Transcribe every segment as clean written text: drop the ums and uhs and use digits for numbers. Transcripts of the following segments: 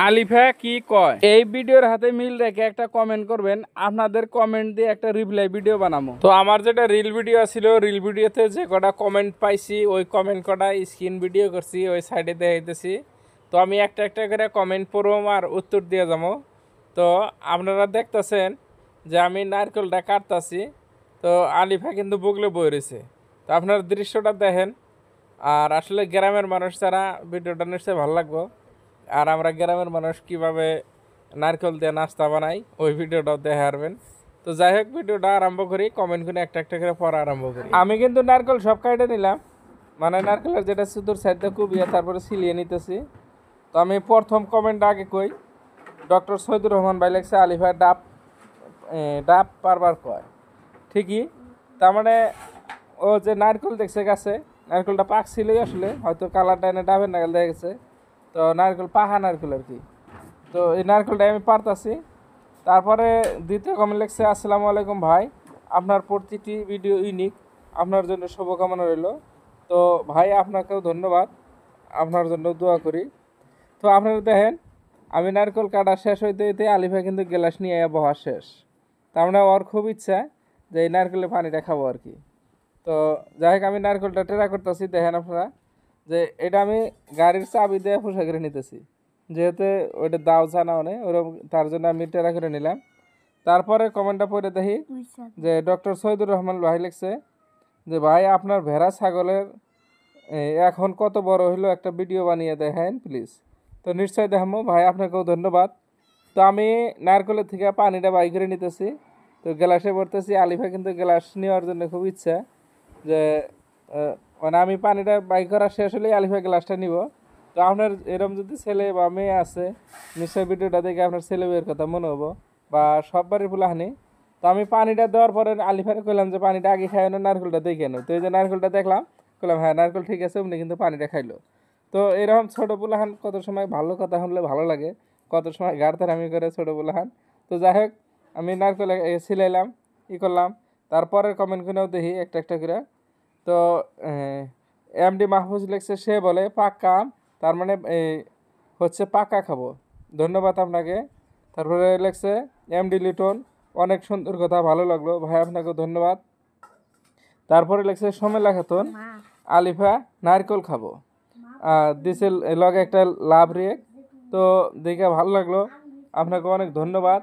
আলিফা কি কয় এই ভিডিওর হাতে মিল রেখে একটা কমেন্ট করবেন। আপনাদের কমেন্ট দিয়ে একটা রিপ্লাই ভিডিও বানাবো। তো আমার যেটা রিল ভিডিও ছিল, রিল ভিডিওতে যে কটা কমেন্ট পাইছি ওই কমেন্ট কটা স্ক্রিন ভিডিও করছি, ওই সাইডে দেখাইতেছি। তো আমি একটা একটা করে কমেন্ট পড়ব আর উত্তর দিয়ে যাবো। তো আপনারা দেখতেছেন যে আমি নারকেলটা কাটতাছি, তো আলিফা কিন্তু বুগলে বই রয়েছে। তো আপনার দৃশ্যটা দেখেন। আর আসলে গ্রামের মানুষ ছাড়া ভিডিওটা নিশ্চয়ই ভালো লাগবো। আর আমরা গ্রামের মানুষ কীভাবে নারকেল দিয়ে নাস্তা বানাই ওই ভিডিওটাও দেখে আসবেন। তো যাই হোক, ভিডিওটা আরম্ভ করি, কমেন্ট করে একটা একটা করে পড়া আরম্ভ করি। আমি কিন্তু নারকেল সব কাটে নিলাম, মানে নারকেলের যেটা সুদূর সাইডটা কুবিয়ে তারপরে সিলিয়ে নিতেছি। তো আমি প্রথম কমেন্ট আগে কই, ডক্টর সৈয়দুর রহমান ভাই লেখছে আলিফা ডাব ডাব পারবার কয়। ঠিকই, তার মানে ও যে নারকেল দেখছে গাছে, নারকেলটা পাকছিলই আসলে, হয়তো কালারটা এনে ডাবের নারকেল দেখা গেছে। তো নারকেল পাহা নারকেল আর কি। তো এই নারকেলটা আমি পারতাছি। তারপরে দ্বিতীয় কমেন্ট লিখছে আসসালামু আলাইকুম ভাই, আপনার প্রতিটি ভিডিও ইউনিক, আপনার জন্য শুভকামনা রইল। তো ভাই আপনাকেও ধন্যবাদ, আপনার জন্য দোয়া করি। তো আপনারা দেখেন, আমি নারকেল কাটা শেষ হইতে হইতে আলিফা কিন্তু গ্লাস নিয়ে বহা শেষ। তার মানে ওর খুব ইচ্ছা যে এই নারকেলের পানিটা খাবো আর কি। তো যাই হোক, আমি নারকেলটা টেরা করতেছি, দেখেন আপনারা যে এটা আমি গাড়ির চাবি দিয়ে ফুসা করে নিতেছি, যেহেতু ওইটা দাও জানা নেই ওরকম, তার জন্য আমি টেরা করে নিলাম। তারপরে কমেন্টটা পড়ে দেখি যে ডক্টর সৈয়দুর রহমান ভাই লিখছে যে ভাই আপনার ভেড়া ছাগলের এখন কত বড় হলো একটা ভিডিও বানিয়ে দেখেন প্লিজ। তো নিশ্চয়ই দেখাবো ভাই, আপনাকেও ধন্যবাদ। তো আমি নারকেলের থেকে পানিটা বাই করে নিতেছি, তো গ্লাসে ভরতেছি। আলিফা কিন্তু গ্লাস নেওয়ার জন্য খুব ইচ্ছা যে মানে আমি পানিটা বাই করা শেষ হলেই আলিফা গ্লাসটা নিব। তো আপনার এরকম যদি ছেলে বা মেয়ে আছে, নিশ্চয়ই ভিডিওটা দেখে আপনার ছেলে মেয়ের কথা মনে হবো, বা সব বাড়ির ফুলাহানি। তো আমি পানিটা দেওয়ার পরে আলিফারে কইলাম যে পানিটা আগে খাই না, নারকেলটা দেখে নো। তো এই যে নারকেলটা দেখলাম, কইলাম হ্যাঁ নারকেল ঠিক আছে, উনি কিন্তু পানিটা খাইলো। তো এরকম ছোটো পোলাহান কত সময় ভালো কথা শুনলে ভালো লাগে, কত সময় গাড়তারামি করে ছোটো পোলাহান। তো যাই হোক, আমি নারকেল ছিলাইলাম, করলাম। তারপরের কমেন্ট করেও দেখি একটা একটা করে। তো এমডি মাহফুজ লিখছে, সে বলে পাক্কা আম, তার মানে হচ্ছে পাক্কা খাবো, ধন্যবাদ আপনাকে। তারপরে লিখছে এমডি লিটন, অনেক সুন্দর কথা, ভালো লাগলো ভাই, আপনাকেও ধন্যবাদ। তারপরে লিখছে সমেলা খাতুন, আলিফা নারকেল খাবো, দিছে লগে একটা লাভ রিয়েক। তো দেখে ভালো লাগলো, আপনাকে অনেক ধন্যবাদ।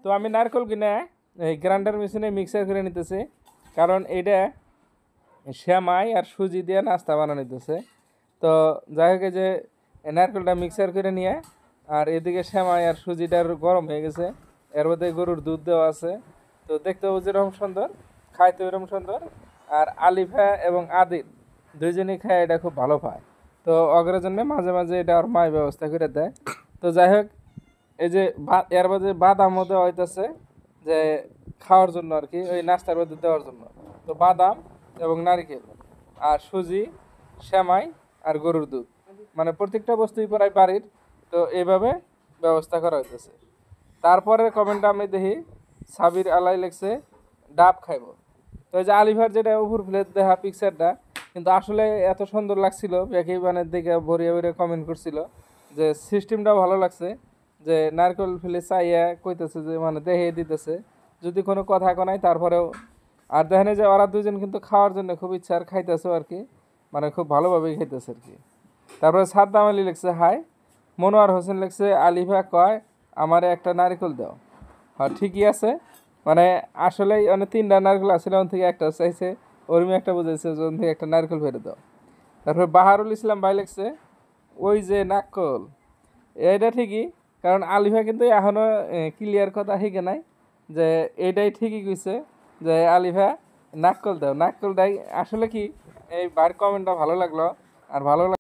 তো আমি নারকেল কিনে এই গ্রাইন্ডার মেশিনে মিক্সার করে নিতেছি, কারণ এটা শ্যামাই আর সুজি দিয়ে নাস্তা বানানো নিতেছে। তো যাই হোক, যে নারকেলটা মিক্সার করে নিয়ে, আর এদিকে শ্যামাই আর সুজিটার গরম হয়ে গেছে, এর মধ্যে গরুর দুধ দেওয়া আছে। তো দেখতেও যেরকম সুন্দর, খাইতে এরকম সুন্দর। আর আলিফা এবং আদিল দুইজনই খায়, এটা খুব ভালো পায়। তো অগ্রের জন্য মাঝে মাঝে এটা ওর মায়ের ব্যবস্থা করে দেয়। তো যাই হোক, এই যে এর মধ্যে বাদাম মধ্যে হইতেছে যে খাওয়ার জন্য আর কি, ওই নাস্তার মধ্যে দেওয়ার জন্য। তো বাদাম এবং নারকেল আর সুজি, সেমাই আর গরুর দুধ, মানে প্রত্যেকটা বস্তুই প্রায় বাড়ির। তো এইভাবে ব্যবস্থা করা হইতেছে। তারপরে কমেন্টটা আমি দেখি, সাবির আলাই লেখছে ডাব খাইব। তো এই যে আলিফার যেটা উপর প্লেট দেখা পিকচারটা, কিন্তু আসলে এত সুন্দর লাগছিল, ব্যাকি মানে দেখে ভরিয়ে ভরিয়ে কমেন্ট করছিল যে সিস্টেমটাও ভালো লাগছে, যে নারকেল ফেলে চাইয়া কইতেছে যে মানে দেখে দিতেছে, যদি কোনো কথা কোনাই তারপরেও। আর দেখেন যে ওরা দুজন কিন্তু খাওয়ার জন্য খুব ইচ্ছা, আর খাইতেছে আর কি, মানে খুব ভালোভাবেই খাইতেছে আর কি। তারপরে সাদ্দাম আলী লিখছে হাই, মনোয়ার হোসেন লিখছে আলিফা কয় আমারে একটা নারকেল দাও। হ্যাঁ ঠিকই আছে, মানে আসলেই মানে 3টা নারকেল আসলে ওন থেকে একটা চাইছে, ওরমি একটা বুঝাইছে ওন থেকে একটা নারকেল ফেলে দাও। তারপরে বাহারুল ইসলাম ভাই লিখছে ওই যে নাকল, এটা ঠিকই, কারণ আলিফা কিন্তু এখনও ক্লিয়ার কথা শিখে নাই যে এইটাই ঠিকই কইছে যে আলিফা নাকল দাও, নাকল দেয়। আসলে কি, এই বার কমেন্টটা ভালো লাগলো, আর ভালো